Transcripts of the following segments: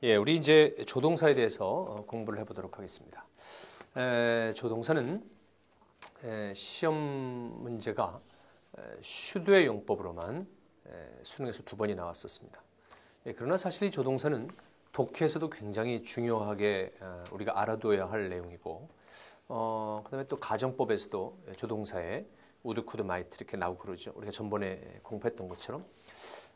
예, 우리 이제 조동사에 대해서 공부를 해보도록 하겠습니다. 조동사는 시험 문제가 슈드의 용법으로만 수능에서 2번이 나왔었습니다. 그러나 사실 이 조동사는 독해에서도 굉장히 중요하게 우리가 알아둬야 할 내용이고, 그다음에 또 가정법에서도 조동사에 우드, 쿠드, 마이트 이렇게 나오고 그러죠. 우리가 전번에 공부했던 것처럼.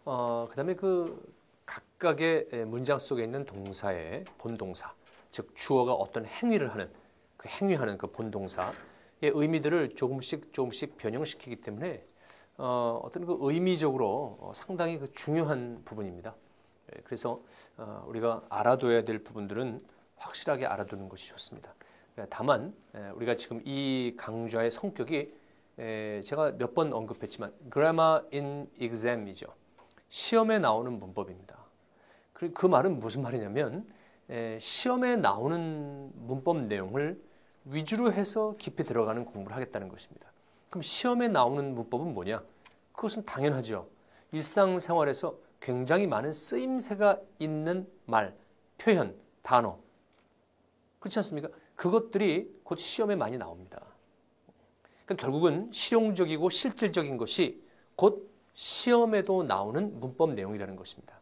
그다음에 그 각각의 문장 속에 있는 동사의 본동사, 즉 주어가 어떤 행위를 하는 그 행위하는 그 본동사의 의미들을 조금씩 변형시키기 때문에 어떤 그 의미적으로 상당히 그 중요한 부분입니다. 그래서 우리가 알아둬야 될 부분들은 확실하게 알아두는 것이 좋습니다. 다만 우리가 지금 이 강좌의 성격이 제가 몇 번 언급했지만 grammar in exam이죠. 시험에 나오는 문법입니다. 그 말은 무슨 말이냐면 시험에 나오는 문법 내용을 위주로 해서 깊이 들어가는 공부를 하겠다는 것입니다. 그럼 시험에 나오는 문법은 뭐냐? 그것은 당연하죠. 일상생활에서 굉장히 많은 쓰임새가 있는 말, 표현, 단어. 그렇지 않습니까? 그것들이 곧 시험에 많이 나옵니다. 그러니까 결국은 실용적이고 실질적인 것이 곧 시험에도 나오는 문법 내용이라는 것입니다.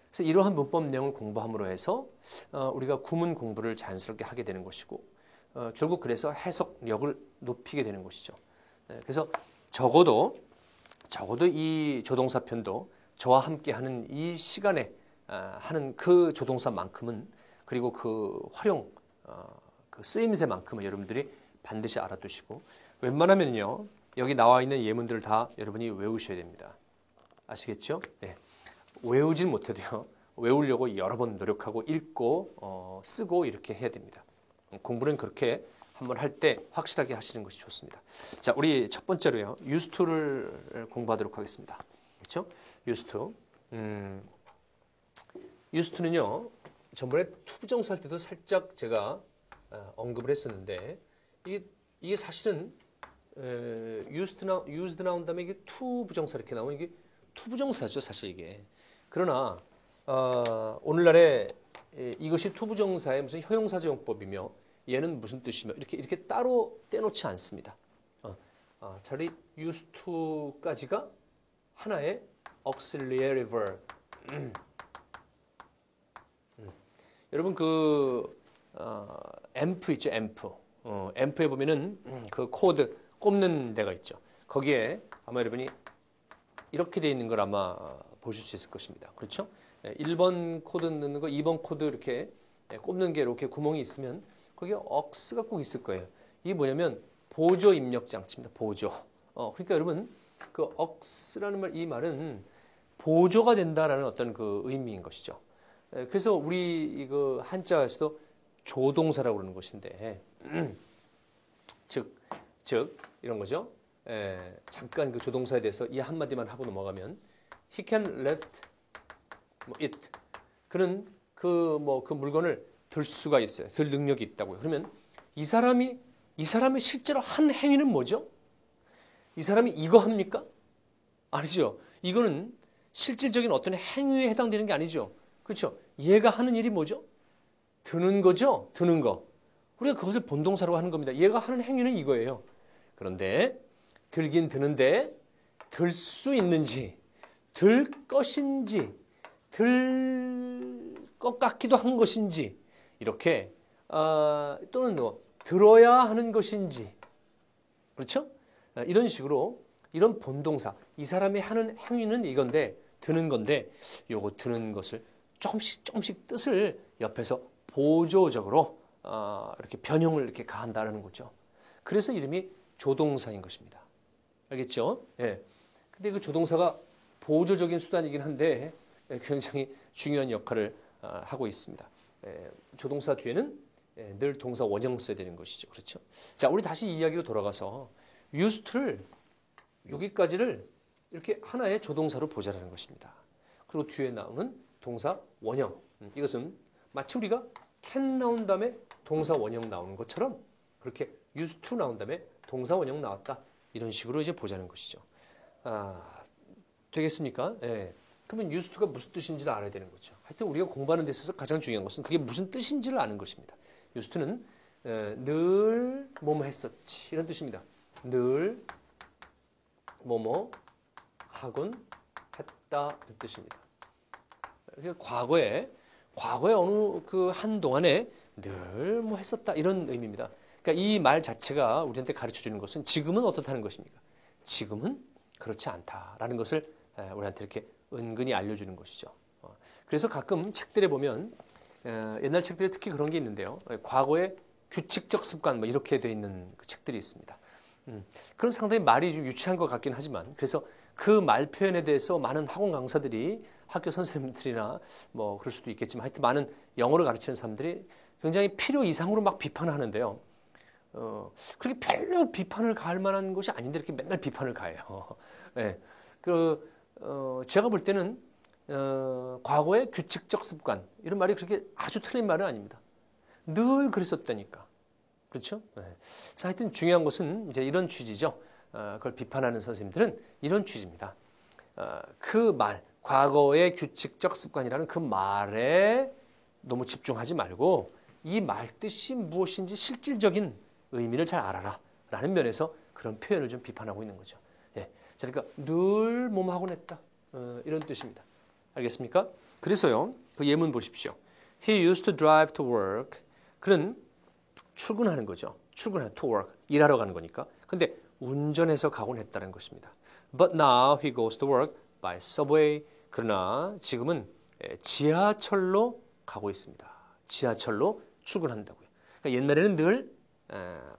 그래서 이러한 문법 내용을 공부함으로 해서 우리가 구문 공부를 자연스럽게 하게 되는 것이고, 결국 그래서 해석력을 높이게 되는 것이죠. 그래서 적어도 이 조동사 편도 저와 함께 하는 이 시간에 하는 그 조동사만큼은, 그리고 그 활용, 그 쓰임새만큼은 여러분들이 반드시 알아두시고, 웬만하면요 여기 나와 있는 예문들을 다 여러분이 외우셔야 됩니다. 아시겠죠? 네. 외우진 못해도요 외우려고 여러 번 노력하고 읽고 쓰고 이렇게 해야 됩니다. 공부는 그렇게 한번 할 때 확실하게 하시는 것이 좋습니다. 자, 우리 첫 번째로요 use to를 공부하도록 하겠습니다. 그렇죠? use to. use to는요 전번에 투부정사 할 때도 살짝 제가 언급을 했었는데, 이게 사실은 used 나온 다음에 이게 to 부정사 이렇게 나오면 이게 투부정사죠, 사실 이게. 그러나 오늘날에 이것이 투부정사의 무슨 형용사적 용법이며 얘는 무슨 뜻이며 이렇게 따로 떼놓지 않습니다. 차라리 used to까지가 하나의 auxiliary verb. 여러분 그 amp 있죠, amp. amp에 보면은 그 코드 꼽는 데가 있죠. 거기에 아마 여러분이 이렇게 되어 있는 걸 아마 보실 수 있을 것입니다. 그렇죠? 1번 코드 넣는 거, 2번 코드 이렇게 꼽는 게 이렇게 구멍이 있으면 거기에 억스가 꼭 있을 거예요. 이게 뭐냐면 보조 입력 장치입니다. 보조. 그러니까 여러분 그 억스라는 말, 이 말은 보조가 된다라는 어떤 그 의미인 것이죠. 그래서 우리 이거 한자에서도 조동사라고 그러는 것인데, 즉 이런 거죠. 잠깐 그 조동사에 대해서 이 한마디만 하고 넘어가면 he can lift it. 그는 그 물건을 들 수가 있어요. 들 능력이 있다고요. 그러면 이 사람이 실제로 한 행위는 뭐죠? 이 사람이 이거 합니까? 아니죠. 이거는 실질적인 어떤 행위에 해당되는 게 아니죠. 그렇죠? 얘가 하는 일이 뭐죠? 드는 거죠. 드는 거. 우리가 그것을 본동사로 하는 겁니다. 얘가 하는 행위는 이거예요. 그런데 들긴 드는데 들 수 있는지, 들 것인지, 들 것 같기도 한 것인지, 이렇게 또는 들어야 하는 것인지, 그렇죠? 이런 식으로 이런 본동사, 이 사람이 하는 행위는 이건데, 드는 건데, 요거 드는 것을 조금씩 뜻을 옆에서 보조적으로 이렇게 변형을 이렇게 가한다는 거죠. 그래서 이름이 조동사인 것입니다. 알겠죠? 예. 근데 그 조동사가 보조적인 수단이긴 한데 굉장히 중요한 역할을 하고 있습니다. 조동사 뒤에는 늘 동사 원형 써야 되는 것이죠. 그렇죠? 자, 우리 다시 이야기로 돌아가서 use to를 여기까지를 이렇게 하나의 조동사로 보자라는 것입니다. 그리고 뒤에 나오는 동사 원형. 이것은 마치 우리가 can 나온 다음에 동사 원형 나오는 것처럼 그렇게 used to 나온 다음에 동사 원형 나왔다. 이런 식으로 이제 보자는 것이죠. 되겠습니까? 예. 그러면 used to가 무슨 뜻인지를 알아야 되는 거죠. 하여튼 우리가 공부하는 데 있어서 가장 중요한 것은 그게 무슨 뜻인지를 아는 것입니다. used to는 늘 뭐뭐 했었지 이런 뜻입니다. 늘 뭐뭐 하곤 했다 이런 뜻입니다. 과거에 어느 그 한동안에 늘 뭐 했었다 이런 의미입니다. 그러니까 이 말 자체가 우리한테 가르쳐 주는 것은 지금은 어떻다는 것입니까? 지금은 그렇지 않다라는 것을 우리한테 이렇게 은근히 알려주는 것이죠. 그래서 가끔 책들에 보면 옛날 책들에 특히 그런 게 있는데요. 과거의 규칙적 습관 뭐 이렇게 되어 있는 그 책들이 있습니다. 그런 상당히 말이 좀 유치한 것 같긴 하지만 그래서 그 말 표현에 대해서 많은 학원 강사들이 학교 선생님들이나 뭐 그럴 수도 있겠지만 하여튼 많은 영어를 가르치는 사람들이 굉장히 필요 이상으로 막 비판을 하는데요. 그렇게 별로 비판을 가할 만한 것이 아닌데 이렇게 맨날 비판을 가해요. 네. 제가 볼 때는 과거의 규칙적 습관 이런 말이 그렇게 아주 틀린 말은 아닙니다. 늘 그랬었다니까. 그렇죠? 네. 그래서 하여튼 중요한 것은 이제 이런 취지죠. 그걸 비판하는 선생님들은 이런 취지입니다. 그 말, 과거의 규칙적 습관이라는 그 말에 너무 집중하지 말고 이 말 뜻이 무엇인지 실질적인 의미를 잘 알아라 라는 면에서 그런 표현을 좀 비판하고 있는 거죠. 예. 자, 그러니까 늘 뭐뭐 하곤 했다. 이런 뜻입니다. 알겠습니까? 그래서요. 그 예문 보십시오. He used to drive to work. 그는 출근하는 거죠. 출근하는 to work. 일하러 가는 거니까. 근데 운전해서 가곤 했다는 것입니다. But now he goes to work by subway. 그러나 지금은 지하철로 가고 있습니다. 지하철로 출근한다고요. 그러니까 옛날에는 늘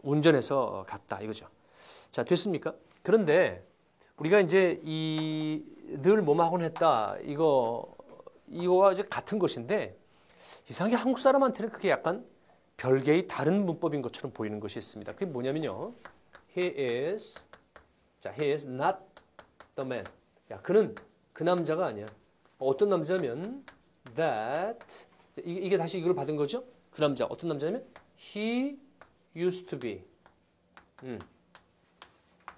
운전해서 갔다 이거죠. 자, 됐습니까? 그런데 우리가 이제 이 늘 뭐뭐 하곤 했다 이거와 이제 같은 것인데 이상하게 한국 사람한테는 그게 약간 별개의 다른 문법인 것처럼 보이는 것이 있습니다. 그게 뭐냐면요. He is not the man. 야, 그는 그 남자가 아니야. 어떤 남자면 that 이게 다시 이걸 받은 거죠. 그 남자 어떤 남자냐면 he used to be.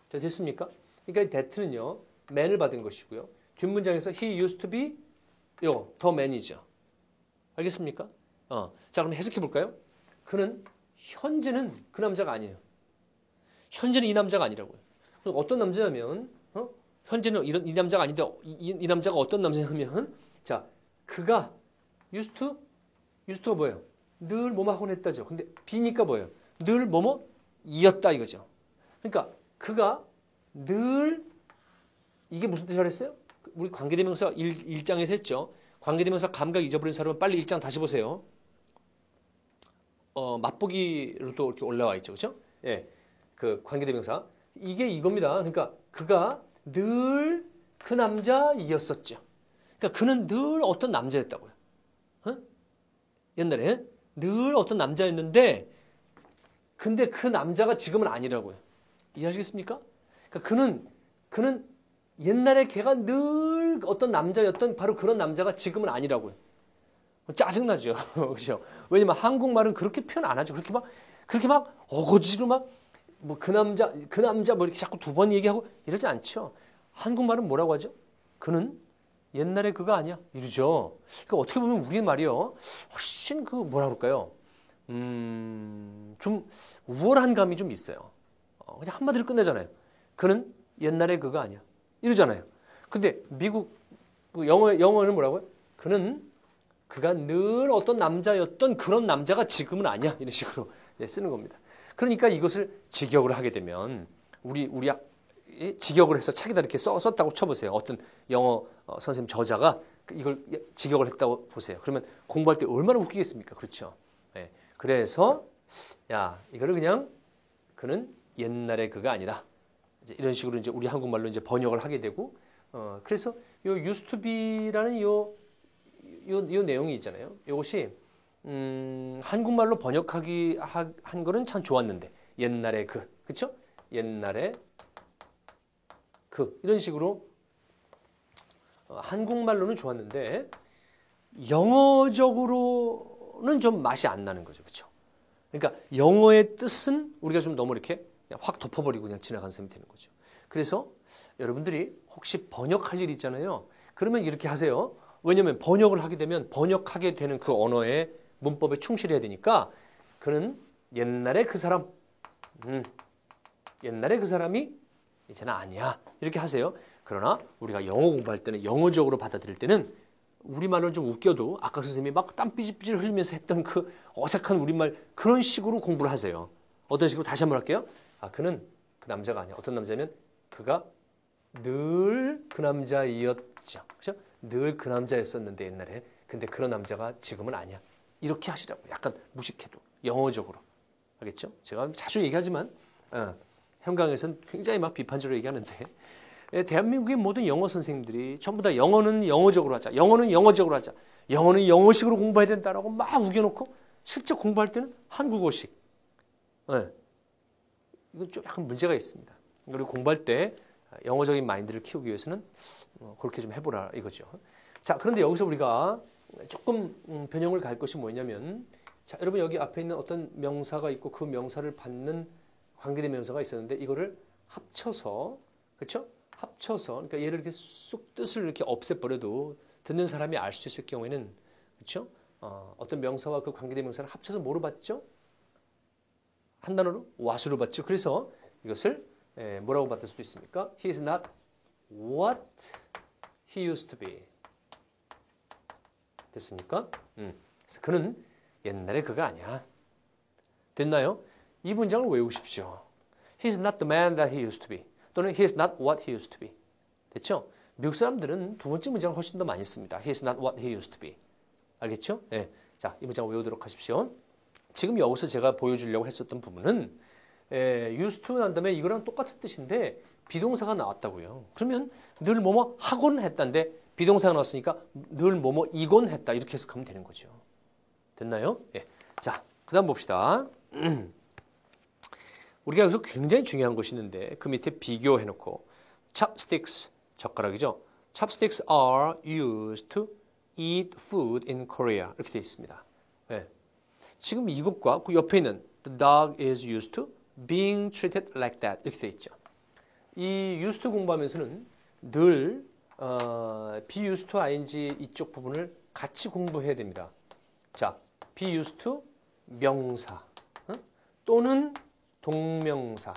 자, 됐습니까? 그러니까 that는요. man을 받은 것이고요. 뒷문장에서 he used to be the man이죠. 알겠습니까? 자, 그럼 해석해 볼까요? 그는 현재는 그 남자가 아니에요. 현재는 이 남자가 아니라고요. 어떤 남자냐면 현재는 이 남자가 아닌데 이 남자가 어떤 남자냐면 자, 그가 used가 뭐예요? 늘 뭐뭐 하곤 했다죠. 근데 be니까 뭐예요? 늘 뭐뭐 이었다 이거죠. 그러니까 그가 늘 이게 무슨 뜻이라 했어요? 우리 관계대명사 1장에서 했죠. 관계대명사 감각 잊어버린 사람은 빨리 1장 다시 보세요. 맛보기로도 이렇게 올라와 있죠. 그렇죠? 예. 그 관계대명사 이게 이겁니다. 그러니까 그가 늘 그 남자이었었죠. 그러니까 그는 늘 어떤 남자였다고요. 옛날에 늘 어떤 남자였는데 근데 그 남자가 지금은 아니라고요. 이해하시겠습니까? 그러니까 그는 옛날에 걔가 늘 어떤 남자였던 바로 그런 남자가 지금은 아니라고요. 짜증나죠. 그렇죠? 왜냐면 한국말은 그렇게 표현 안 하죠. 그렇게 막 어거지로 막 뭐 그 남자 뭐 이렇게 자꾸 두 번 얘기하고 이러지 않죠. 한국말은 뭐라고 하죠? 그는 옛날에 그가 아니야. 이러죠. 그러니까 어떻게 보면 우리의 말이요. 훨씬 그 뭐라 그럴까요? 좀 우월한 감이 좀 있어요. 그냥 한마디로 끝내잖아요. 그는 옛날에 그가 아니야. 이러잖아요. 근데 미국 영어는 뭐라고요? 그가 늘 어떤 남자였던 그런 남자가 지금은 아니야. 이런 식으로 쓰는 겁니다. 그러니까 이것을 직역을 하게 되면 우리 직역을 해서 책에다 이렇게 썼다고 쳐보세요. 어떤 영어 선생님 저자가 이걸 직역을 했다고 보세요. 그러면 공부할 때 얼마나 웃기겠습니까? 그렇죠? 네. 그래서 이거를 그냥 그는 옛날에 그가 아니라 이제 이런 식으로 이제 우리 한국말로 이제 번역을 하게 되고 그래서 요 used to be라는 요 내용이 있잖아요. 이것이 한국말로 번역하기 한 거는 참 좋았는데 옛날에 그렇죠? 옛날에 이런 식으로 한국말로는 좋았는데 영어적으로는 좀 맛이 안 나는 거죠. 그렇죠? 그러니까 영어의 뜻은 우리가 좀 너무 이렇게 확 덮어버리고 그냥 지나간 셈이 되는 거죠. 그래서 여러분들이 혹시 번역할 일 있잖아요. 그러면 이렇게 하세요. 왜냐하면 번역을 하게 되면 번역하게 되는 그 언어의 문법에 충실해야 되니까 그는 옛날에 그 사람, 옛날에 그 사람이 이제는 아니야. 이렇게 하세요. 그러나 우리가 영어 공부할 때는 영어적으로 받아들일 때는 우리말을 좀 웃겨도 아까 선생님이 막 땀 삐질삐질 흘리면서 했던 그 어색한 우리말 그런 식으로 공부를 하세요. 어떤 식으로 다시 한번 할게요. 그는 그 남자가 아니야. 어떤 남자면 그가 늘 그 남자이었죠. 그렇죠? 늘 그 남자였었는데 옛날에. 근데 그런 남자가 지금은 아니야. 이렇게 하시라고. 약간 무식해도 영어적으로. 알겠죠? 제가 자주 얘기하지만 현강에서는 굉장히 막 비판적으로 얘기하는데 대한민국의 모든 영어 선생님들이 전부 다 영어는 영어적으로 하자. 영어는 영어적으로 하자. 영어는 영어식으로 공부해야 된다라고 막 우겨놓고 실제 공부할 때는 한국어식. 이건 좀 약간 문제가 있습니다. 그리고 공부할 때 영어적인 마인드를 키우기 위해서는 그렇게 좀 해보라 이거죠. 자, 그런데 여기서 우리가 조금 변형을 갈 것이 뭐냐면 자, 여러분 여기 앞에 있는 어떤 명사가 있고 그 명사를 받는 관계대명사가 있었는데 이거를 합쳐서 그렇죠? 합쳐서 그러니까 얘를 이렇게 쑥 뜻을 이렇게 없애버려도 듣는 사람이 알 수 있을 경우에는 그렇죠? 어떤 명사와 그 관계대명사를 합쳐서 뭐로 받죠? 한 단어로 what으로 받죠. 그래서 이것을 뭐라고 받을 수도 있습니까? He is not what he used to be. 됐습니까? 그래서 그는 옛날에 그가 아니야. 됐나요? 이 문장을 외우십시오. He is not the man that he used to be. 또는 he is not what he used to be. 됐죠? 미국 사람들은 두 번째 문장을 훨씬 더 많이 씁니다. He is not what he used to be. 알겠죠? 네. 자, 이 문장을 외우도록 하십시오. 지금 여기서 제가 보여주려고 했었던 부분은 used to 난 다음에 이거랑 똑같은 뜻인데 비동사가 나왔다고요. 그러면 늘 뭐뭐 하곤 했다인데 비동사가 나왔으니까 늘 뭐뭐 이곤 했다 이렇게 해석하면 되는 거죠. 됐나요? 예. 자, 그 다음 봅시다. 우리가 여기서 굉장히 중요한 것이 있는데 그 밑에 비교해놓고 chopsticks, 젓가락이죠. Chopsticks are used to eat food in Korea 이렇게 되어 있습니다. 예. 지금 이것과 그 옆에 있는 the dog is used to being treated like that 이렇게 되어 있죠. 이 used to 공부하면서는 늘 be used to ing 이쪽 부분을 같이 공부해야 됩니다. 자, be used to 명사 또는 동명사.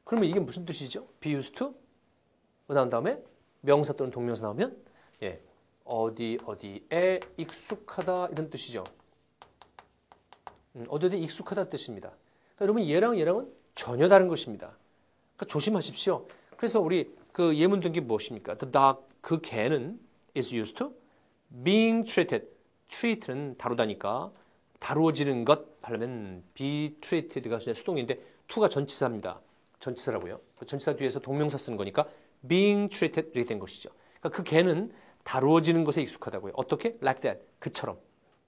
그러면 이게 무슨 뜻이죠? be used to 나온 다음에 명사 또는 동명사 나오면 어디에 익숙하다 이런 뜻이죠. 어디에 익숙하다 뜻입니다. 그러니까 여러분 얘랑은 전혀 다른 것입니다. 그러니까 조심하십시오. 그래서 우리 그 예문 든 게 무엇입니까? The dog, 그 개는 is used to being treated. treat는 다루다니까 다루어지는 것 하려면 be treated가 수동인데 to가 전치사입니다. 전치사라고요. 전치사 뒤에서 동명사 쓰는 거니까 being treated 이렇게 된 것이죠. 그러니까 그 개는 다루어지는 것에 익숙하다고요. 어떻게? Like that. 그처럼.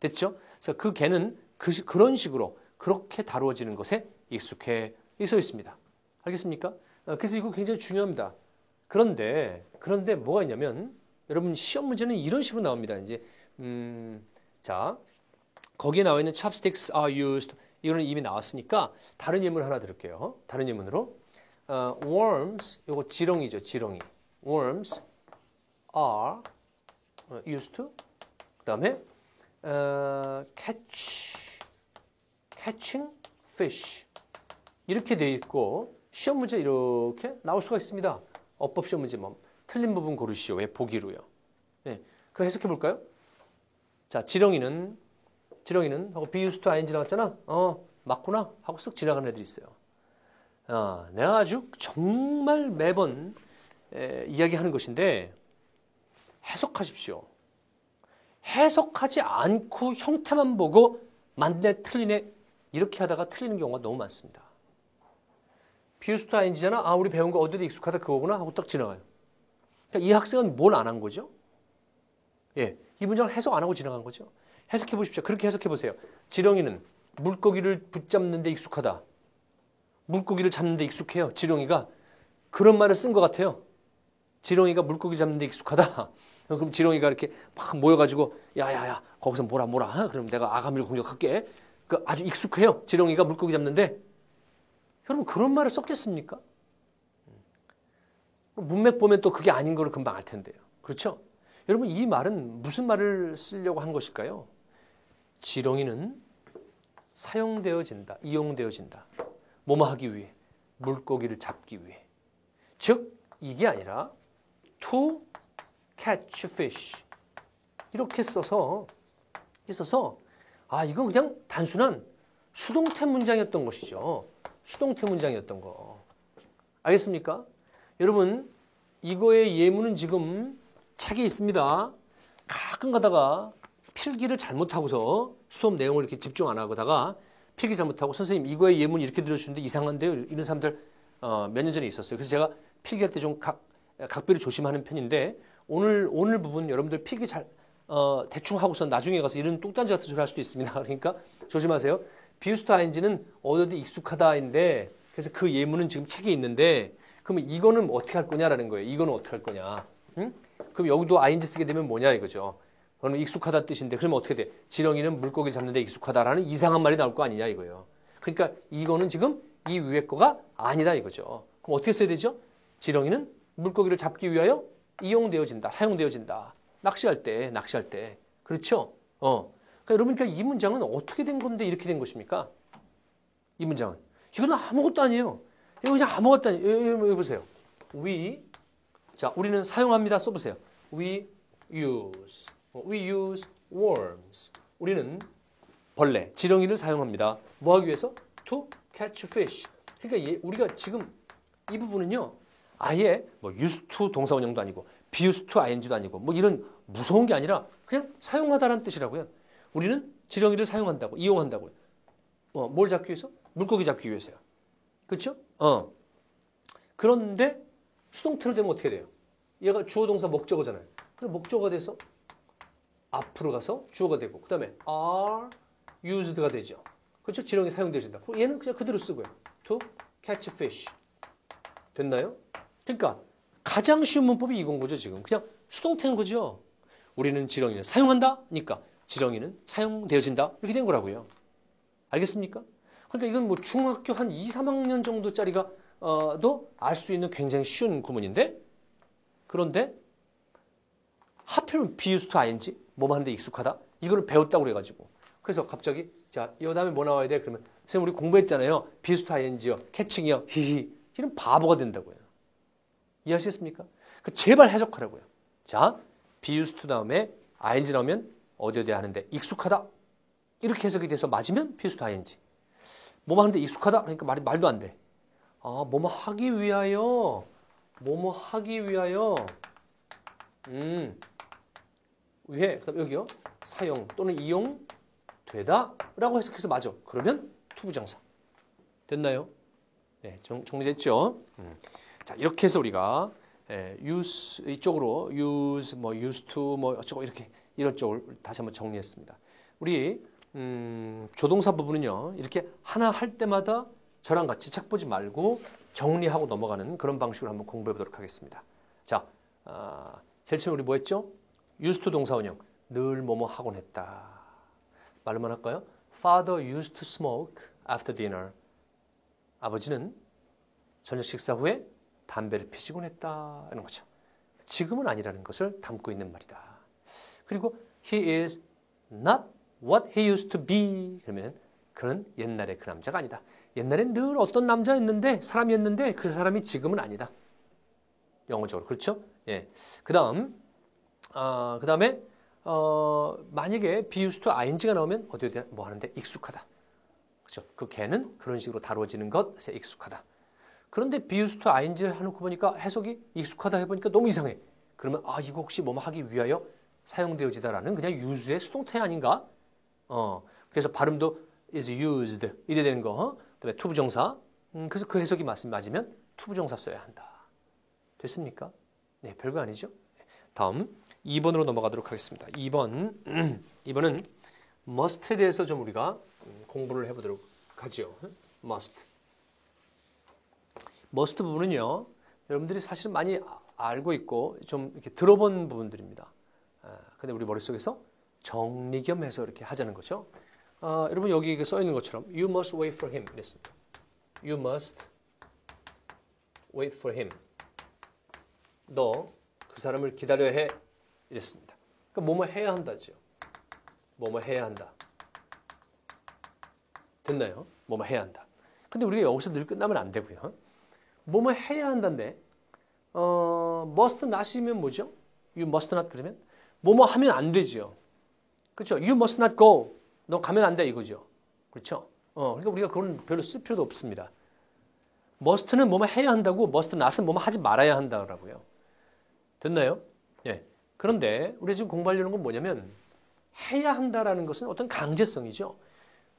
됐죠? 그래서 그 개는 그런 식으로 그렇게 다루어지는 것에 익숙해 써 있습니다. 알겠습니까? 그래서 이거 굉장히 중요합니다. 그런데 뭐가 있냐면 여러분 시험 문제는 이런 식으로 나옵니다. 이제 자 거기에 나와 있는 chopsticks are used 이거는 이미 나왔으니까 다른 예문 하나 들을게요. 다른 예문으로 worms 이거 지렁이죠. 지렁이. worms are used to 그 다음에 catching fish 이렇게 돼 있고 시험 문제 이렇게 나올 수가 있습니다. 어법 시험 문제 뭐 틀린 부분 고르시오. 왜 보기로요. 네, 그거 해석해 볼까요? 자, 지렁이는 하고 be used to ing 나왔잖아. 맞구나 하고 쓱 지나가는 애들이 있어요. 내가 아주 정말 매번 이야기하는 것인데 해석하십시오. 해석하지 않고 형태만 보고 맞네 틀리네 이렇게 하다가 틀리는 경우가 너무 많습니다. be used to ing잖아. 우리 배운 거 어디에 익숙하다 그거구나 하고 딱 지나가요. 그러니까 이 학생은 뭘 안 한 거죠? 예, 이 문장을 해석 안 하고 지나간 거죠. 해석해 보십시오. 그렇게 해석해 보세요. 지렁이는 물고기를 붙잡는 데 익숙하다. 물고기를 잡는 데 익숙해요. 지렁이가 그런 말을 쓴 것 같아요. 지렁이가 물고기 잡는 데 익숙하다. 그럼 지렁이가 이렇게 막 모여가지고 야야야 거기서 뭐라 그럼 내가 아가미를 공격할게. 그 아주 익숙해요. 지렁이가 물고기 잡는데 여러분 그런 말을 썼겠습니까? 문맥 보면 또 그게 아닌 거를 금방 알 텐데요. 그렇죠? 여러분 이 말은 무슨 말을 쓰려고 한 것일까요? 지렁이는 사용되어진다, 이용되어진다. 뭐뭐 하기 위해, 물고기를 잡기 위해. 즉 이게 아니라 to catch fish 이렇게 써서 이건 그냥 단순한 수동태 문장이었던 것이죠. 수동태 문장이었던 거. 알겠습니까? 여러분 이거의 예문은 지금 책에 있습니다. 가끔 가다가 필기를 잘못하고서 수업 내용을 이렇게 집중 안 하고다가 필기 잘못하고 선생님 이거의 예문 이렇게 들어주는데 이상한데요. 이런 사람들 몇 년 전에 있었어요. 그래서 제가 필기할 때 좀 각별히 조심하는 편인데 오늘 부분 여러분들 필기 대충 하고서 나중에 가서 이런 똥단지 같은 소리 할 수도 있습니다. 그러니까 조심하세요. 비우스트 아인지는 어디 익숙하다인데 그래서 그 예문은 지금 책에 있는데 그러면 이거는 어떻게 할 거냐라는 거예요. 이거는 어떻게 할 거냐. 응? 그럼 여기도 아인지 쓰게 되면 뭐냐 이거죠. 그러면 익숙하다 뜻인데 그러면 어떻게 돼? 지렁이는 물고기를 잡는 데 익숙하다라는 이상한 말이 나올 거 아니냐 이거예요. 그러니까 이거는 지금 이 위에 거가 아니다 이거죠. 그럼 어떻게 써야 되죠? 지렁이는 물고기를 잡기 위하여 이용되어진다. 사용되어진다. 낚시할 때. 그렇죠? 그러니까 여러분 이 문장은 어떻게 된 건데 이렇게 된 것입니까? 이 문장은. 이건 아무것도 아니에요. 이거 그냥 아무것도 아니에요. 여기 보세요. 우리는 사용합니다. 써보세요. We use worms. 우리는 벌레, 지렁이를 사용합니다. 뭐 하기 위해서? To catch fish. 그러니까 우리가 지금 이 부분은요. 아예 뭐 used to 동사 원형도 아니고 be used to ing도 아니고 뭐 이런 무서운 게 아니라 그냥 사용하다라는 뜻이라고요. 우리는 지렁이를 사용한다고, 이용한다고요. 뭘 잡기 위해서? 물고기 잡기 위해서요. 그렇죠? 그런데 수동태로 되면 어떻게 돼요? 얘가 주어 동사 목적어잖아요. 근데 목적어가 돼서 앞으로 가서 주어가 되고 그 다음에 are used가 되죠. 그렇죠? 지렁이 사용되어진다. 얘는 그냥 그대로 쓰고요. to catch fish. 됐나요? 그러니까 가장 쉬운 문법이 이건 거죠. 지금 그냥 수동태인 거죠. 우리는 지렁이를 사용한다니까 지렁이는 사용되어진다. 이렇게 된 거라고요. 알겠습니까? 그러니까 이건 뭐 중학교 한 2, 3학년 정도짜리가 도 알 수 있는 굉장히 쉬운 구문인데 그런데 하필이면 be used to ing 뭐만 하는데 익숙하다? 이거를 배웠다고 그래가지고 그래서 갑자기 자, 이 다음에 뭐 나와야 돼? 그러면 선생님 우리 공부했잖아요. be used to ing요. catching이요. 히히. 이런 바보가 된다고요. 이해하시겠습니까? 제발 해석하라고요. 자, be used to 다음에 ing 나오면 어디에 하는데 익숙하다. 이렇게 해석이 돼서 맞으면 be used to ing. 뭐만 하는데 익숙하다? 그러니까 말도 안 돼. 뭐뭐 하기 위하여. 위해. 그다음 여기요. 사용 또는 이용되다 라고 해석해서 맞아. 그러면 투부정사. 됐나요? 네, 정리됐죠? 자, 이렇게 해서 우리가 use 이쪽으로 use 뭐 used to 뭐 어쩌고 이렇게 이런 쪽을 다시 한번 정리했습니다. 우리 조동사 부분은요. 이렇게 하나 할 때마다 저랑 같이 책 보지 말고 정리하고 넘어가는 그런 방식으로 한번 공부해 보도록 하겠습니다. 자, 제일 처음에 우리 뭐 했죠? used to 동사 원형. 늘 뭐뭐 하곤 했다. 말로만 할까요? Father used to smoke after dinner. 아버지는 저녁 식사 후에 담배를 피시곤 했다. 이런 거죠. 지금은 아니라는 것을 담고 있는 말이다. 그리고 he is not what he used to be. 그러면 그는 옛날에 그 남자가 아니다. 옛날엔 늘 어떤 남자였는데 사람이었는데 그 사람이 지금은 아니다. 영어적으로. 그렇죠? 예. 그다음에 만약에 be used to ing가 나오면 어디에 뭐 하는데 익숙하다. 그렇죠? 그 걔는 그런 식으로 다루어지는 것에 익숙하다. 그런데 be used to ing를 해놓고 보니까 해석이 익숙하다 해보니까 너무 이상해. 그러면 이거 혹시 뭐 하기 위하여 사용되어지다라는 그냥 use의 수동태 아닌가? 그래서 발음도 is used 이래 되는 거. 그다음에 투부정사. 그래서 그 해석이 맞으면 투부정사 써야 한다. 됐습니까? 네, 별거 아니죠? 다음 2번으로 넘어가도록 하겠습니다. 2번은 must에 대해서 좀 우리가 공부를 해보도록 하죠. must 부분은요. 여러분들이 사실 많이 알고 있고 좀 이렇게 들어본 부분들입니다. 근데 우리 머릿속에서 정리 겸 해서 이렇게 하자는 거죠. 여러분 여기 써 있는 것처럼 You must wait for him 이랬습니다. You must wait for him. 너 그 사람을 기다려야 해. 이랬습니다. 그러니까 뭐뭐 해야 한다죠. 뭐뭐 해야 한다. 됐나요? 뭐뭐 해야 한다. 근데 우리가 여기서 늘 끝나면 안 되고요. 뭐뭐 해야 한다인데 must not이면 뭐죠? You must not 그러면 뭐뭐 하면 안 되죠. 그렇죠? You must not go. 너 가면 안 돼 이거죠. 그렇죠? 그러니까 우리가 그건 별로 쓸 필요도 없습니다. must는 뭐뭐 해야 한다고 must not은 뭐뭐 하지 말아야 한다라고요. 됐나요? 예. 그런데 우리 지금 공부하려는 건 뭐냐면 해야 한다라는 것은 어떤 강제성이죠.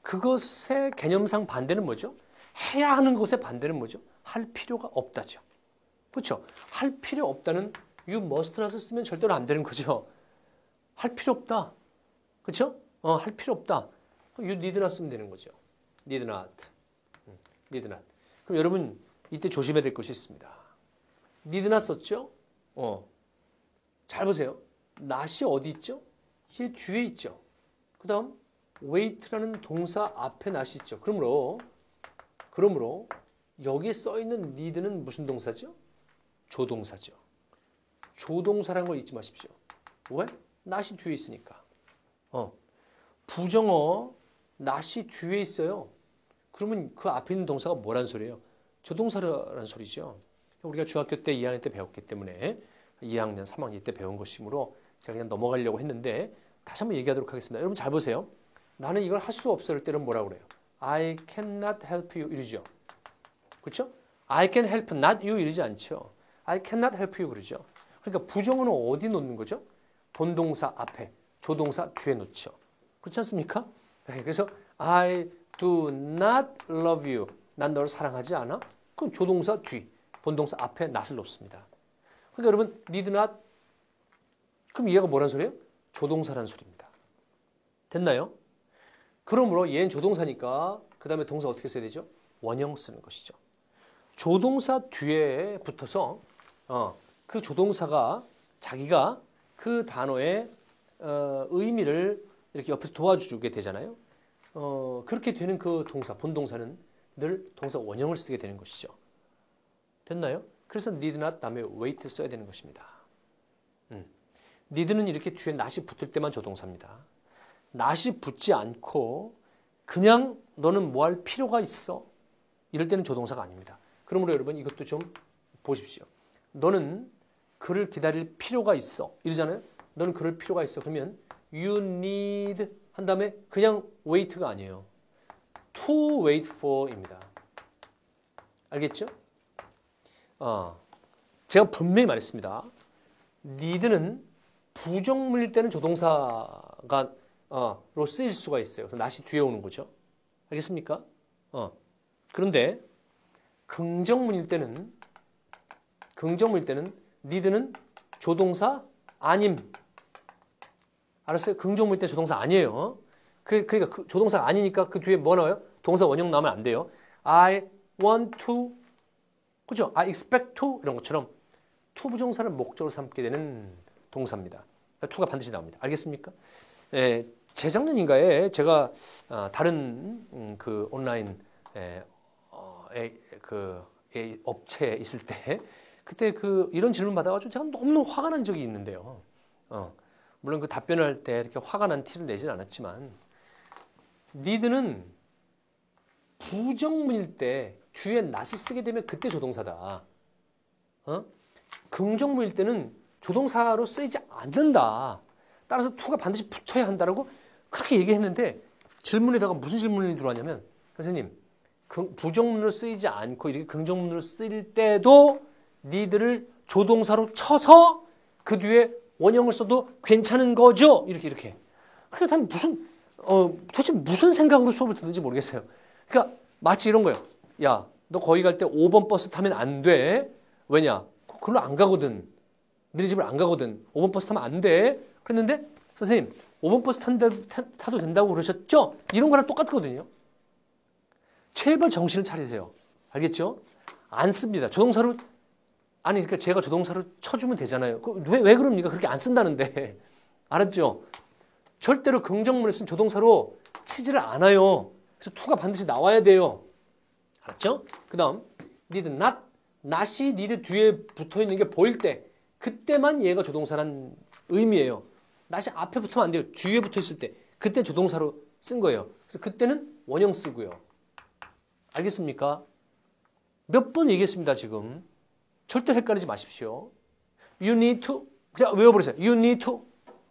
그것의 개념상 반대는 뭐죠? 해야 하는 것의 반대는 뭐죠? 할 필요가 없다죠. 그렇죠? 할 필요 없다는 you must not을 쓰면 절대로 안 되는 거죠. 할 필요 없다. 그렇죠? 할 필요 없다. you need not 쓰면 되는 거죠. need not. need not. 그럼 여러분 이때 조심해야 될 것이 있습니다. need not 썼죠? 잘 보세요. not이 어디 있죠? 얘 뒤에 있죠. 그 다음 wait라는 동사 앞에 not이 있죠. 그러므로 여기에 써있는 need는 무슨 동사죠? 조동사죠. 조동사라는 걸 잊지 마십시오. 왜? not이 뒤에 있으니까. 부정어 not이 뒤에 있어요. 그러면 그 앞에 있는 동사가 뭐란 소리예요? 조동사라는 소리죠. 우리가 중학교 때 2학년 때 배웠기 때문에 2학년, 3학년 때 배운 것이므로 제가 그냥 넘어가려고 했는데 다시 한번 얘기하도록 하겠습니다. 여러분 잘 보세요. 나는 이걸 할 수 없을 때는 뭐라고 그래요? I cannot help you 이러죠. 그렇죠? I can help not you 이러지 않죠. I cannot help you 그러죠. 그러니까 부정어는 어디 놓는 거죠? 본동사 앞에, 조동사 뒤에 놓죠. 그렇지 않습니까? 네, 그래서 I do not love you. 난 너를 사랑하지 않아? 그럼 조동사 뒤, 본동사 앞에 not을 놓습니다. 그러니까 여러분 need not 그럼 얘가 뭐란 소리예요? 조동사란 소리입니다. 됐나요? 그러므로 얘는 조동사니까 그 다음에 동사 어떻게 써야 되죠? 원형 쓰는 것이죠. 조동사 뒤에 붙어서 그 조동사가 자기가 그 단어의 의미를 이렇게 옆에서 도와주게 되잖아요. 그렇게 되는 그 동사, 본동사는 늘 동사 원형을 쓰게 되는 것이죠. 됐나요? 그래서 need not 다음에 wait 써야 되는 것입니다. need는 이렇게 뒤에 not이 붙을 때만 조동사입니다. not이 붙지 않고 그냥 너는 뭐 할 필요가 있어? 이럴 때는 조동사가 아닙니다. 그러므로 여러분 이것도 좀 보십시오. 너는 그를 기다릴 필요가 있어. 이러잖아요. 너는 그럴 필요가 있어. 그러면 you need 한 다음에 그냥 wait가 아니에요. to wait for입니다. 알겠죠? 제가 분명히 말했습니다. need는 부정문일 때는 조동사가 로 쓰일 수가 있어요. 그래서 not이 뒤에 오는 거죠. 알겠습니까? 그런데 긍정문일 때는 need는 조동사 아님. 알았어요? 긍정문일 때 조동사 아니에요. 그러니까 그 조동사가 아니니까 그 뒤에 뭐 나와요? 동사 원형 나오면 안 돼요. I want to, 그죠? I expect to 이런 것처럼 to 부정사를 목적으로 삼게 되는 동사입니다. 그러니까 to가 반드시 나옵니다. 알겠습니까? 재작년인가에 제가 다른 그 온라인 그 업체에 있을 때 그때 이런 질문 받아가지고 제가 너무 화가 난 적이 있는데요. 물론 그 답변을 할 때 이렇게 화가 난 티를 내진 않았지만 need는 부정문일 때 뒤에 not을 쓰게 되면 그때 조동사다. 긍정문일 때는 조동사로 쓰이지 않는다. 따라서 to가 반드시 붙어야 한다라고 그렇게 얘기했는데 질문에다가 무슨 질문이 들어왔냐면 선생님 부정문으로 쓰이지 않고 이렇게 긍정문으로 쓰일 때도 need를 조동사로 쳐서 그 뒤에 원형을 써도 괜찮은 거죠? 이렇게. 그러니까 무슨 도대체 무슨 생각으로 수업을 듣는지 모르겠어요. 그러니까 마치 이런 거예요. 야, 너 거기 갈 때 5번 버스 타면 안 돼. 왜냐? 그걸로 안 가거든. 너네 집을 안 가거든. 5번 버스 타면 안 돼. 그랬는데 선생님 5번 버스 타도 된다고 그러셨죠? 이런 거랑 똑같거든요. 제발 정신을 차리세요. 알겠죠? 안 씁니다. 조동사로 그러니까 제가 조동사로 쳐주면 되잖아요. 왜 그럽니까? 그렇게 안 쓴다는데. 알았죠? 절대로 긍정문을 쓴 조동사로 치지를 않아요. 그래서 to가 반드시 나와야 돼요. 알았죠? 그 다음 need not, not이 need 뒤에 붙어있는 게 보일 때 그때만 얘가 조동사란 의미예요. not이 앞에 붙으면 안 돼요. 뒤에 붙어 있을 때. 그때 조동사로 쓴 거예요. 그래서 그때는 원형 쓰고요. 알겠습니까? 몇 번 얘기했습니다, 지금. 절대 헷갈리지 마십시오. You need to. 자, 외워버리세요. You need to.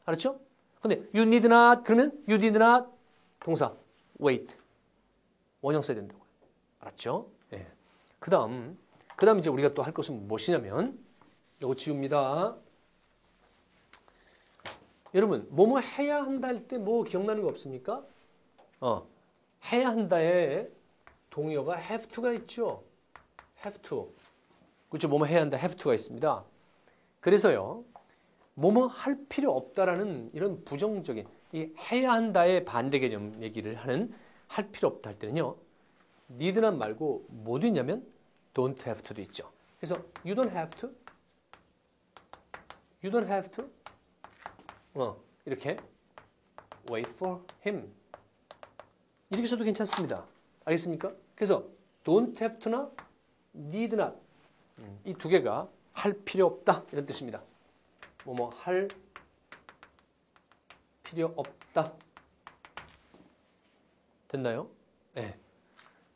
알았죠? 근데 you need not 그러면 you did not 동사 wait. 원형 써야 된다고요. 알았죠? 예. 그다음 이제 우리가 또 할 것은 무엇이냐면 이거 지웁니다. 여러분, 뭐뭐 해야 한다 할 때 뭐 기억나는 거 없습니까? 해야 한다에 동의어가 have to가 있죠. have to. 그렇죠? 뭐뭐 해야 한다 have to가 있습니다. 그래서요. 뭐뭐 할 필요 없다라는 이런 부정적인 이 해야 한다의 반대 개념 얘기를 하는 할 필요 없다 할 때는요. need not 말고 뭐도 있냐면 don't have to도 있죠. 그래서 you don't have to. You don't have to. 이렇게 wait for him. 이렇게 써도 괜찮습니다. 알겠습니까? 그래서 don't have to나 need not 이 두 개가 할 필요 없다 이런 뜻입니다. 뭐뭐 할 필요 없다. 됐나요? 네.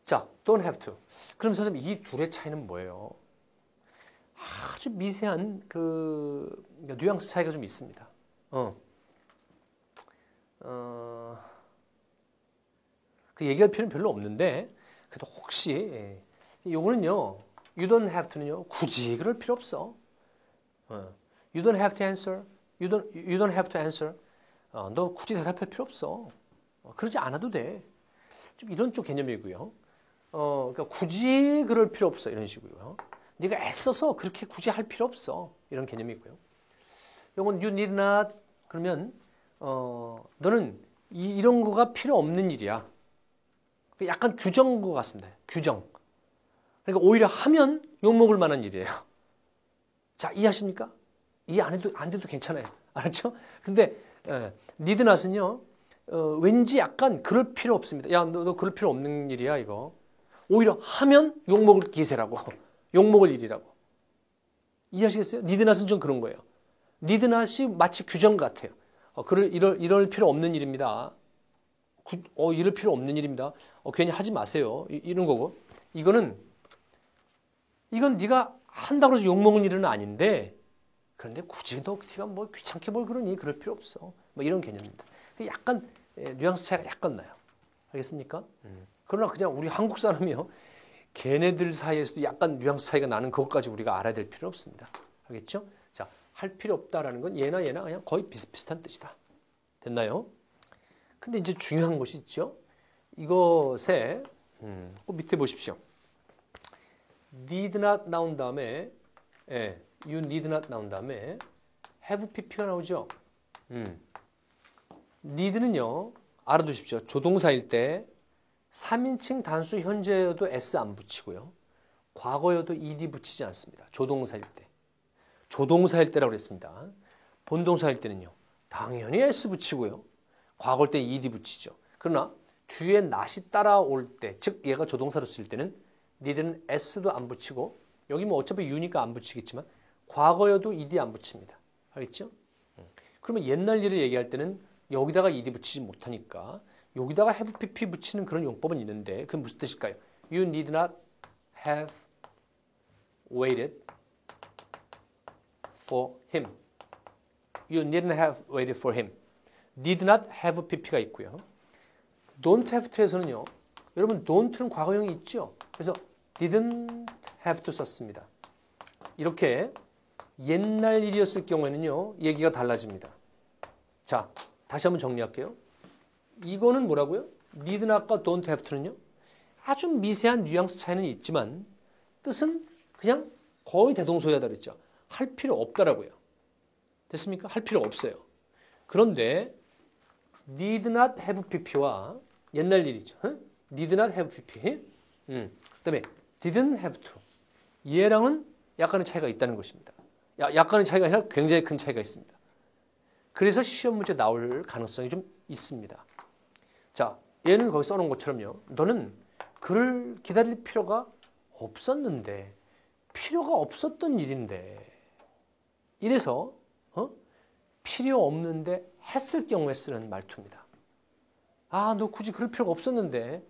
자, don't have to. 그럼 선생님 이 둘의 차이는 뭐예요? 아주 미세한 그 뉘앙스 차이가 좀 있습니다. 그 얘기할 필요는 별로 없는데 그래도 혹시 요거는요. You don't have to는요. 굳이 그럴 필요 없어. You don't have to answer. You don't have to answer. 너 굳이 대답할 필요 없어. 그러지 않아도 돼. 좀 이런 쪽 개념이고요. 그러니까 굳이 그럴 필요 없어 이런 식이고요. 네가 애써서 그렇게 굳이 할 필요 없어 이런 개념이고요. 이건 you need not 그러면 너는 이런 거가 필요 없는 일이야. 약간 규정인 것 같습니다. 규정. 그러니까 오히려 하면 욕먹을 만한 일이에요. 자, 이해하십니까? 이해 안 돼도 괜찮아요. 알았죠? 근데 need not은요. 왠지 약간 그럴 필요 없습니다. 야, 너 그럴 필요 없는 일이야 이거. 오히려 하면 욕먹을 기세라고. 욕먹을 일이라고. 이해하시겠어요? need not은 좀 그런 거예요. need not이 마치 규정 같아요. 이럴 필요 없는 일입니다. 이럴 필요 없는 일입니다. 괜히 하지 마세요. 이런 거고. 이건 네가 한다고 해서 욕먹은 일은 아닌데 그런데 굳이 네가 뭐 귀찮게 뭘 그러니 그럴 필요 없어. 뭐 이런 개념입니다. 약간 뉘앙스 차이가 약간 나요. 알겠습니까? 그러나 그냥 우리 한국 사람이요. 걔네들 사이에서도 약간 뉘앙스 차이가 나는 것까지 우리가 알아야 될 필요 없습니다. 알겠죠? 자, 할 필요 없다라는 건 얘나 그냥 거의 비슷비슷한 뜻이다. 됐나요? 근데 이제 중요한 것이 있죠. 이것에 밑에 보십시오. need not 나온 다음에 you need not 나온 다음에 have pp가 나오죠. need는요. 알아두십시오. 조동사일 때 3인칭 단수 현재여도 s 안 붙이고요. 과거여도 ed 붙이지 않습니다. 조동사일 때. 조동사일 때라고 그랬습니다. 본동사일 때는요. 당연히 s 붙이고요. 과거일 때 ed 붙이죠. 그러나 뒤에 not이 따라올 때, 즉 얘가 조동사로 쓸 때는 need는 s도 안 붙이고 여기 뭐 어차피 you니까 안 붙이겠지만 과거여도 ed 안 붙입니다. 알겠죠? 그러면 옛날 일을 얘기할 때는 여기다가 ed 붙이지 못하니까 여기다가 have pp 붙이는 그런 용법은 있는데 그건 무슨 뜻일까요? You need not have waited for him. You needn't have waited for him. Need not have pp가 있고요. Don't have to에서는요. 여러분 don't는 과거형이 있죠. 그래서 didn't have to 썼습니다. 이렇게 옛날 일이었을 경우에는요. 얘기가 달라집니다. 자, 다시 한번 정리할게요. 이거는 뭐라고요? need not과 don't have to는요. 아주 미세한 뉘앙스 차이는 있지만 뜻은 그냥 거의 대동소이하다 그랬죠. 할 필요 없다라고요. 됐습니까? 할 필요 없어요. 그런데 need not have pp와 옛날 일이죠. need not have pp. 그다음에 didn't have to. 얘랑은 약간의 차이가 있다는 것입니다. 약간의 차이가 아니라 굉장히 큰 차이가 있습니다. 그래서 시험 문제 나올 가능성이 좀 있습니다. 자, 얘는 거기 써놓은 것처럼요. 너는 그를 기다릴 필요가 없었는데 필요가 없었던 일인데 이래서 필요 없는데 했을 경우에 쓰는 말투입니다. 아, 너 굳이 그럴 필요가 없었는데,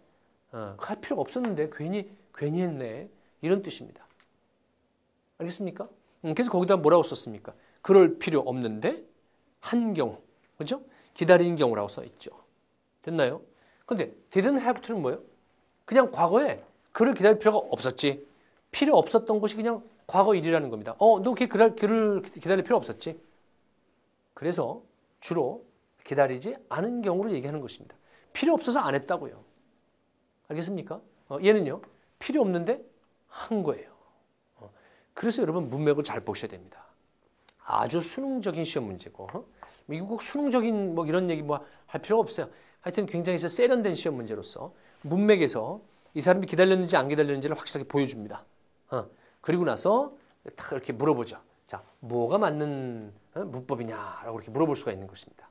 할 필요가 없었는데 괜히 했네. 이런 뜻입니다. 알겠습니까? 그래서 거기다 뭐라고 썼습니까? 그럴 필요 없는데 한 경우, 그죠? 기다리는 경우라고 써 있죠. 됐나요? 근데 didn't have to는 뭐예요? 그냥 과거에 그를 기다릴 필요가 없었지. 필요 없었던 것이 그냥 과거 일이라는 겁니다. 너 그를 기다릴 필요 없었지. 그래서 주로 기다리지 않은 경우를 얘기하는 것입니다. 필요 없어서 안 했다고요. 알겠습니까? 얘는요. 필요 없는데 한 거예요. 그래서 여러분 문맥을 잘 보셔야 됩니다. 아주 수능적인 시험 문제고 이거 꼭 수능적인 뭐 이런 얘기 뭐 할 필요가 없어요. 하여튼 굉장히 세련된 시험 문제로서 문맥에서 이 사람이 기다렸는지 안 기다렸는지를 확실하게 보여줍니다. 그리고 나서 딱 이렇게 물어보죠. 자, 뭐가 맞는 문법이냐라고 이렇게 물어볼 수가 있는 것입니다.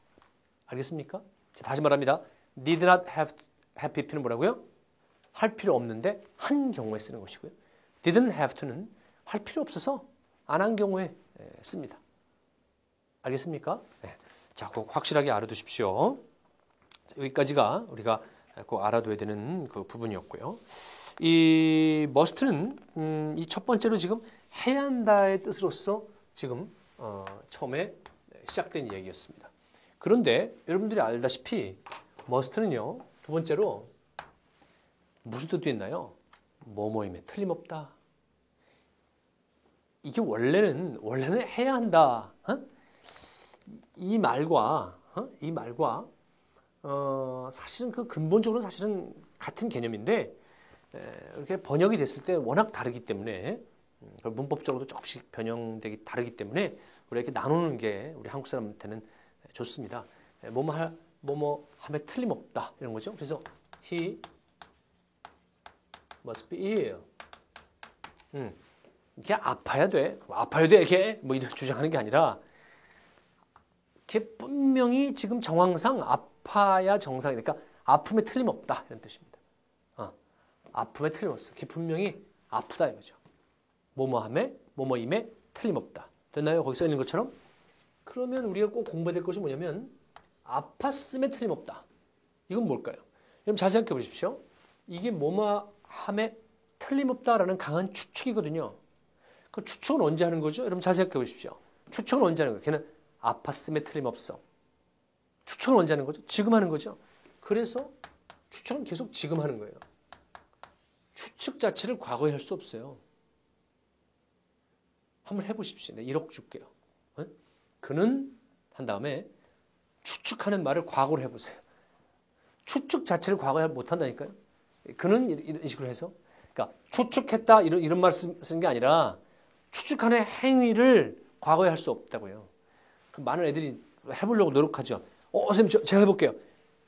알겠습니까? 자, 다시 말합니다. Did not have pp는 뭐라고요? 할 필요 없는데 한 경우에 쓰는 것이고요. Didn't have to는 할 필요 없어서 안 한 경우에 씁니다. 알겠습니까? 네. 자, 꼭 확실하게 알아두십시오. 자, 여기까지가 우리가 꼭 알아둬야 되는 그 부분이었고요. 이 must는 이 첫 번째로 지금 해야 한다의 뜻으로서 지금 처음에 시작된 이야기였습니다. 그런데 여러분들이 알다시피 must는요, 두 번째로 무슨 뜻도 있나요? 뭐뭐임에 틀림없다. 이게 원래는 해야 한다. 이 말과 사실은 그 근본적으로 사실은 같은 개념인데 이렇게 번역이 됐을 때 워낙 다르기 때문에 문법적으로도 조금씩 변형되기 다르기 때문에 우리가 이렇게 나누는 게 우리 한국 사람한테는 좋습니다. 뭐뭐 함에 틀림없다 이런 거죠. 그래서 he must be ill. 이게 아파야 돼. 이게 뭐 이런 주장하는 게 아니라 이게 분명히 지금 정황상 아파야 정상이니까 아픔에 틀림없다 이런 뜻입니다. 아픔에 틀림없어. 이게 분명히 아프다 이거죠. 뭐뭐임에 틀림없다. 됐나요? 거기 써 있는 것처럼. 그러면 우리가 꼭 공부해야 될 것이 뭐냐면 아팠음에 틀림없다. 이건 뭘까요? 여러분 잘 생각해 보십시오. 이게 뭐뭐함에 틀림없다라는 강한 추측이거든요. 그 추측은 언제 하는 거죠? 여러분 잘 생각해 보십시오. 추측은 언제 하는 거예요? 걔는 아팠음에 틀림없어. 추측은 언제 하는 거죠? 지금 하는 거죠. 그래서 추측은 계속 지금 하는 거예요. 추측 자체를 과거에 할 수 없어요. 한번 해보십시오. 내가 1억 줄게요. 그는 한 다음에 추측하는 말을 과거로 해보세요. 추측 자체를 과거에 못한다니까요. 그는 이런 식으로 해서 그러니까 추측했다 이런 말 쓰는 게 아니라 추측하는 행위를 과거에 할 수 없다고요. 그 많은 애들이 해보려고 노력하죠. 선생님 제가 해볼게요.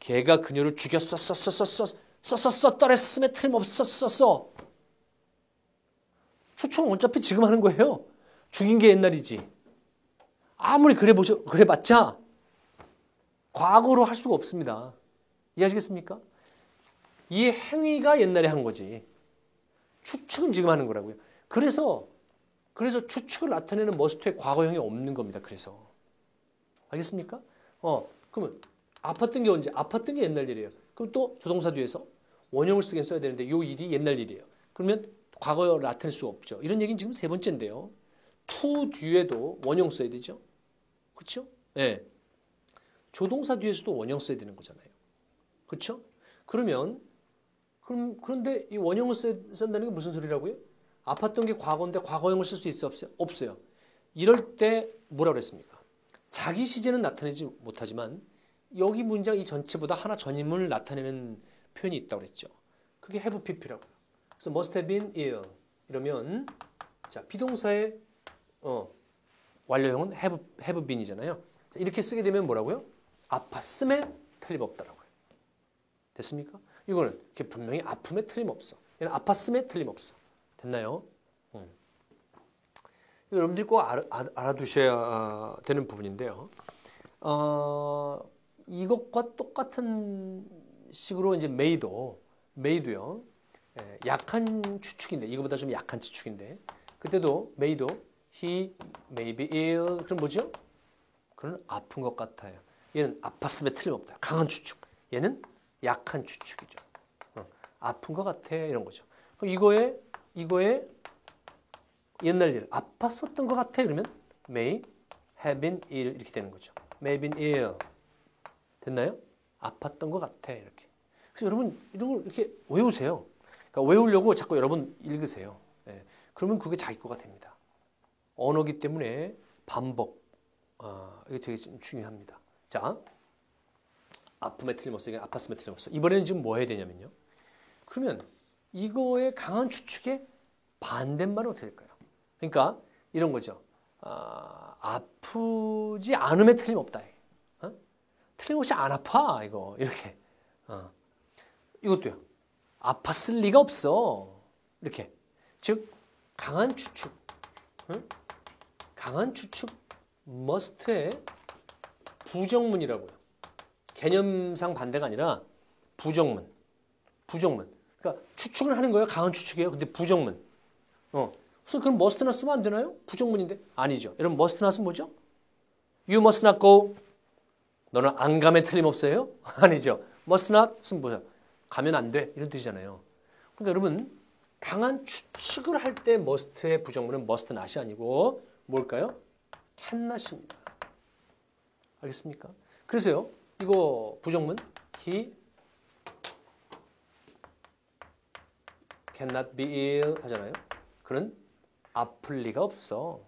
걔가 그녀를 죽였었더랬음에 틀림없었어. 추측은 어차피 지금 하는 거예요. 죽인 게 옛날이지. 아무리 그래봤자 과거로 할 수가 없습니다. 이해하시겠습니까? 이 행위가 옛날에 한 거지. 추측은 지금 하는 거라고요. 그래서 추측을 나타내는 머스트의 과거형이 없는 겁니다. 그래서 알겠습니까? 그러면 아팠던 게 언제? 아팠던 게 옛날 일이에요. 그럼 또 조동사 뒤에서 원형을 쓰긴 써야 되는데 이 일이 옛날 일이에요. 그러면 과거형을 나타낼 수 없죠. 이런 얘기는 지금 세 번째인데요. to 뒤에도 원형 써야 되죠. 그렇죠? 네. 조동사 뒤에서도 원형 써야 되는 거잖아요. 그렇죠? 그런데 이 원형을 쓴다는 게 무슨 소리라고요? 아팠던 게 과거인데 과거형을 쓸 수 있어 없어요? 없어요. 이럴 때 뭐라고 그랬습니까? 자기 시제는 나타내지 못하지만 여기 문장 이 전체보다 하나 전인물을 나타내는 표현이 있다고 그랬죠. 그게 have pp라고요. 그래서 must have been ill 이러면 자 비동사의 완료형은 have been이잖아요. 이렇게 쓰게 되면 뭐라고요? 아팠음에 틀림없다라고요. 됐습니까? 이거는 분명히 아픔에 틀림없어. 얘는 아팠음에 틀림없어. 됐나요? 여러분들이 꼭 알아두셔야 되는 부분인데요. 이것과 똑같은 식으로 이제 메이도요. 약한 추측인데 이거보다 좀 약한 추측인데 그때도 메이도 He may be ill. 그럼 뭐죠? 그는 아픈 것 같아요. 얘는 아팠음에 틀림없다. 강한 추측. 얘는 약한 추측이죠. 아픈 것 같아. 이런 거죠. 그럼 이거에 옛날 일, 아팠었던 것 같아. 그러면 may have been ill 이렇게 되는 거죠. may have been ill. 됐나요? 아팠던 것 같아. 이렇게. 그래서 여러분 이런 걸 이렇게 외우세요. 그러니까 외우려고 자꾸 여러분 읽으세요. 네. 그러면 그게 자기 거가 됩니다. 언어기 때문에 반복. 이게 되게 좀 중요합니다. 자, 아픔에 틀림없어. 이게 아팠음에 틀림없어. 이번에는 지금 뭐 해야 되냐면요. 그러면 이거의 강한 추측의 반대말은 어떻게 될까요? 그러니까 이런 거죠. 아프지 않음에 틀림없다. 틀림없이 안 아파. 이거 이렇게. 이것도요. 아팠을 리가 없어. 이렇게. 즉 강한 추측. 강한 추측 must의 부정문이라고요. 개념상 반대가 아니라 부정문. 그러니까 추측을 하는 거예요. 강한 추측이에요. 근데 부정문. 그래서 그럼 must나 쓰면 안 되나요? 부정문인데. 아니죠. 여러분 must나 쓰면 뭐죠? You must not go. 너는 안 가면 틀림없어요? 아니죠. must not 쓰면 뭐죠? 가면 안 돼. 이런 뜻이잖아요. 그러니까 여러분 강한 추측을 할 때 must의 부정문은 must not이 아니고 뭘까요? can not입니다. 알겠습니까? 그래서요. 이거 부정문 he cannot be ill 하잖아요. 그는 아플 리가 없어.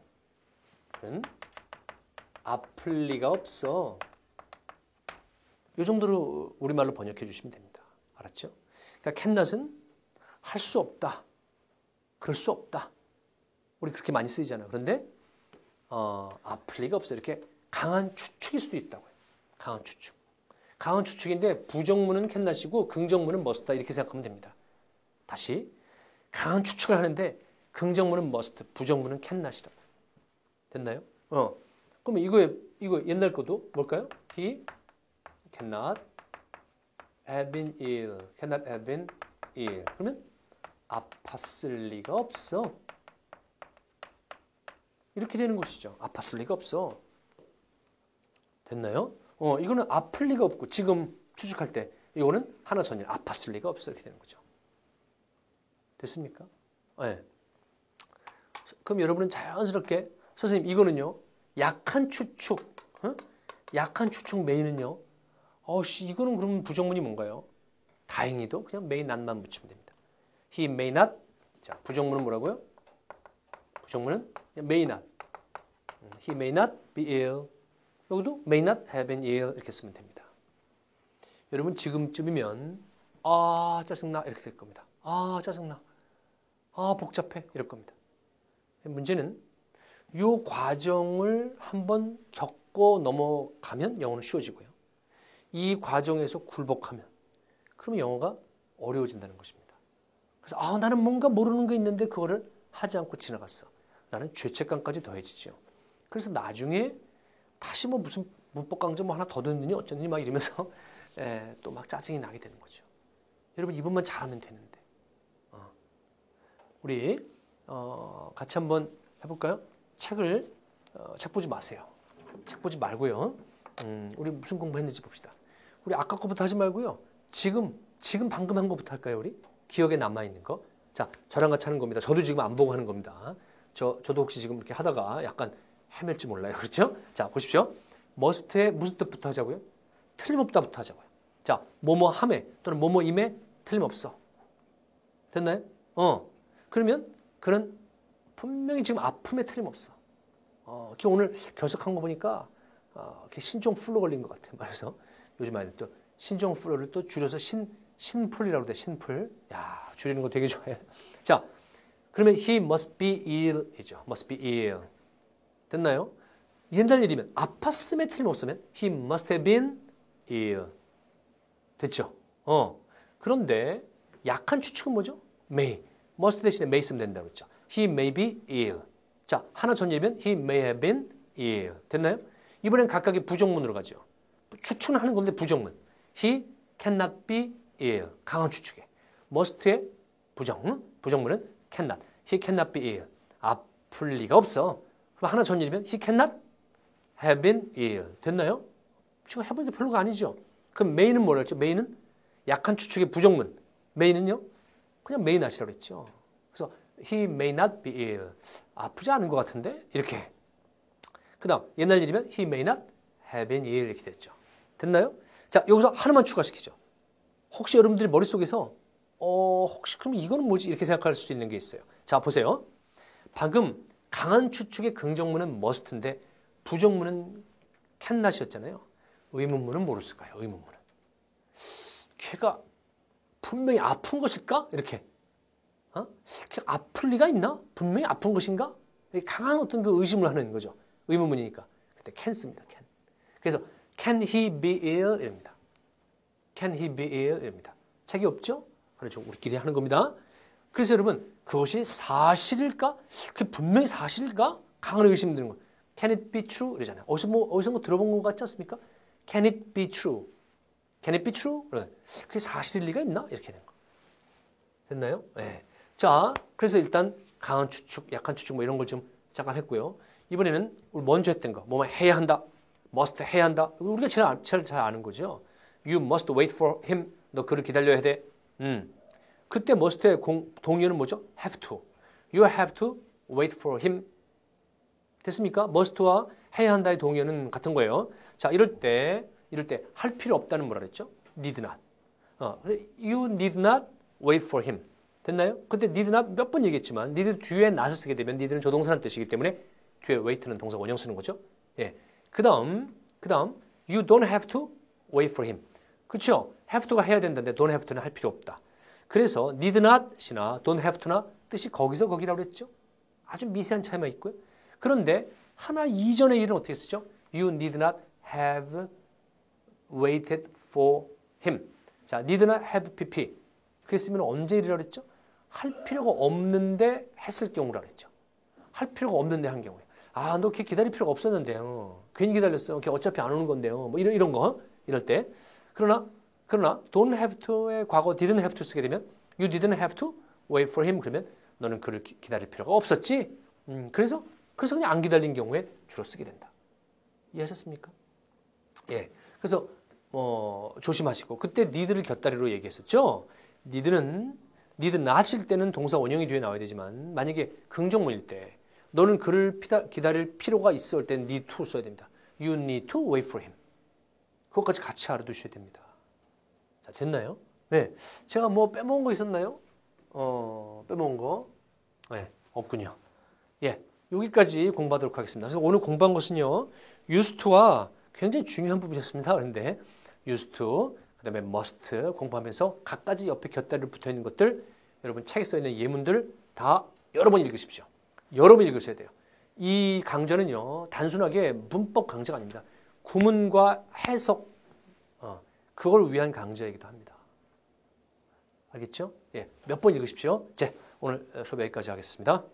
그는 아플 리가 없어. 이 정도로 우리말로 번역해 주시면 됩니다. 알았죠? 그러니까 cannot은 할 수 없다. 그럴 수 없다. 우리 그렇게 많이 쓰이잖아요. 그런데 아플 리가 없어. 이렇게 강한 추측일 수도 있다고요. 강한 추측. 강한 추측인데 부정문은 cannot이고 긍정문은 must다. 이렇게 생각하면 됩니다. 다시 강한 추측을 하는데 긍정문은 must, 부정문은 cannot이라고. 됐나요? 그러면 이거 옛날 것도 뭘까요? He cannot have been ill. cannot have been ill. 그러면 아팠을 리가 없어. 이렇게 되는 것이죠. 아팠을 리가 없어. 됐나요? 이거는 아플 리가 없고 지금 추측할 때 이거는 하나 전일 아팠을 리가 없어. 이렇게 되는 거죠. 됐습니까? 네. 그럼 여러분은 자연스럽게 선생님 이거는요. 약한 추측. 약한 추측 메인은요. 이거는 그럼 부정문이 뭔가요? 다행히도 그냥 may not만 붙이면 됩니다. He may not. 자, 부정문은 뭐라고요? 부정문은 may not. He may not be ill. 여기도 may not have been ill 이렇게 쓰면 됩니다. 여러분 지금쯤이면 짜증나 이렇게 될 겁니다. 짜증나. 복잡해 이럴 겁니다. 문제는 이 과정을 한번 겪고 넘어가면 영어는 쉬워지고요. 이 과정에서 굴복하면 그러면 영어가 어려워진다는 것입니다. 그래서 나는 뭔가 모르는 게 있는데 그거를 하지 않고 지나갔어. 라는 죄책감까지 더해지죠. 그래서 나중에 다시 무슨 문법 강좌 하나 더 듣느니 어쩌느니 막 이러면서 또 막 짜증이 나게 되는 거죠. 여러분 이번만 잘하면 되는데. 우리 같이 한번 해볼까요? 책 보지 마세요. 책 보지 말고요. 우리 무슨 공부했는지 봅시다. 우리 아까 거부터 하지 말고요. 지금 방금 한 거부터 할까요? 우리 기억에 남아있는 거. 자, 저랑 같이 하는 겁니다. 저도 지금 안 보고 하는 겁니다. 저도 혹시 지금 이렇게 하다가 약간 헤맬지 몰라요. 그렇죠? 자, 보십시오. must의 무슨 뜻부터 하자고요? 틀림없다부터 하자고요. 자, 뭐뭐함에 또는 뭐뭐임에 틀림없어. 됐나요? 그러면 그는 분명히 지금 아픔에 틀림없어. 오늘 결석한 거 보니까 신종 플루 걸린 것 같아요. 말해서 요즘 아이들 또 신종 플루를 또 줄여서 신풀이라고 돼. 신풀. 야, 줄이는 거 되게 좋아해. 자, 그러면 he must be ill이죠. must be ill. 됐나요? 옛날 일이면 아팠음에 틀림없으면 he must have been ill. 됐죠? 그런데 약한 추측은 뭐죠? may. must 대신에 may 쓰면 된다고 했죠. he may be ill. 자, 하나 전 예면 he may have been ill. 됐나요? 이번엔 각각의 부정문으로 가죠. 추측은 하는 건데 부정문. he cannot be ill. 강한 추측에. must의 부정문은 cannot. he cannot be ill. 아플 리가 없어. 그럼 하나 전일이면 he cannot have been ill. 됐나요? 지금 해보니까 별로가 아니죠. 그럼 may는 뭐라 했죠? may는 약한 추측의 부정문. may는요? 그냥 may not이라고 했죠. 그래서 he may not be ill. 아프지 않은 것 같은데? 이렇게. 그 다음 옛날 일이면 he may not have been ill 이렇게 됐죠. 됐나요? 자, 여기서 하나만 추가시키죠. 혹시 여러분들이 머릿속에서 혹시 그럼 이거는 뭐지? 이렇게 생각할 수 있는 게 있어요. 자, 보세요. 방금 강한 추측의 긍정문은 must인데 부정문은 can not이었잖아요. 의문문은 뭐를 쓸까요? 의문문은. 걔가 분명히 아픈 것일까? 이렇게. 걔가 아플 리가 있나? 분명히 아픈 것인가? 강한 어떤 그 의심을 하는 거죠. 의문문이니까. 그때 can 씁니다. can. 그래서 can he be ill? 이럽니다. can he be ill? 이럽니다. 책이 없죠? 그렇죠. 우리끼리 하는 겁니다. 그래서 여러분 그것이 사실일까? 그게 분명히 사실일까? 강한 의심 드는 거. Can it be true? 이러잖아요. 어디서 뭐 들어본 것 같지 않습니까? Can it be true? Can it be true? 그게 사실일 리가 있나? 이렇게 되는 거. 됐나요? 네. 자, 그래서 일단 강한 추측, 약한 추측 뭐 이런 걸 좀 잠깐 했고요. 이번에는 우리 먼저 했던 거. 뭐만 해야 한다. must 해야 한다. 우리가 제일 잘 아는 거죠. You must wait for him. 너 그를 기다려야 돼. 그때 must의 동의어는 뭐죠? have to. You have to wait for him. 됐습니까? must와 해야 한다의 동의어는 같은 거예요. 자, 이럴 때 할 필요 없다는 뭐라 그랬죠? need not. You need not wait for him. 됐나요? 근데 need not 몇 번 얘기했지만 need 뒤에 not을 쓰게 되면 need는 조동사라는 뜻이기 때문에 뒤에 wait는 동사 원형 쓰는 거죠. 예. 그다음 you don't have to wait for him. 그렇죠? have to가 해야 된다는데 don't have to는 할 필요 없다. 그래서 need not이나 don't have to나 뜻이 거기서 거기라고 그랬죠. 아주 미세한 차이만 있고요. 그런데 하나 이전의 일은 어떻게 쓰죠? You need not have waited for him. 자, need not have pp. 그렇게 쓰면 언제 일이라고 그랬죠? 할 필요가 없는데 했을 경우라고 그랬죠. 할 필요가 없는데 한 경우에. 아, 너 걔 기다릴 필요가 없었는데요. 괜히 기다렸어. 걔 어차피 안 오는 건데요. 뭐 이런 거. 이럴 때. 그러나 don't have to의 과거 didn't have to 쓰게 되면 you didn't have to wait for him. 그러면 너는 그를 기다릴 필요가 없었지. 그래서 그냥 안 기다린 경우에 주로 쓰게 된다. 이해하셨습니까? 예. 그래서 조심하시고 그때 need를 곁다리로 얘기했었죠. need not일 때는 동사 원형이 뒤에 나와야 되지만 만약에 긍정문일 때 너는 그를 기다릴 필요가 있을 때는 need to 써야 됩니다. You need to wait for him. 그것까지 같이 알아두셔야 됩니다. 자, 됐나요? 네. 제가 뭐 빼먹은 거 있었나요? 빼먹은 거? 네, 없군요. 예. 여기까지 공부하도록 하겠습니다. 그래서 오늘 공부한 것은요. used to와 굉장히 중요한 부분이었습니다. 그런데 used to, 그 다음에 must 공부하면서 각가지 옆에 곁다리로 붙어있는 것들 여러분 책에 써있는 예문들 다 여러 번 읽으십시오. 여러 번 읽으셔야 돼요. 이 강좌는요. 단순하게 문법 강좌가 아닙니다. 구문과 해석 그걸 위한 강좌이기도 합니다. 알겠죠? 예, 몇 번 읽으십시오. 자, 오늘 수업 여기까지 하겠습니다.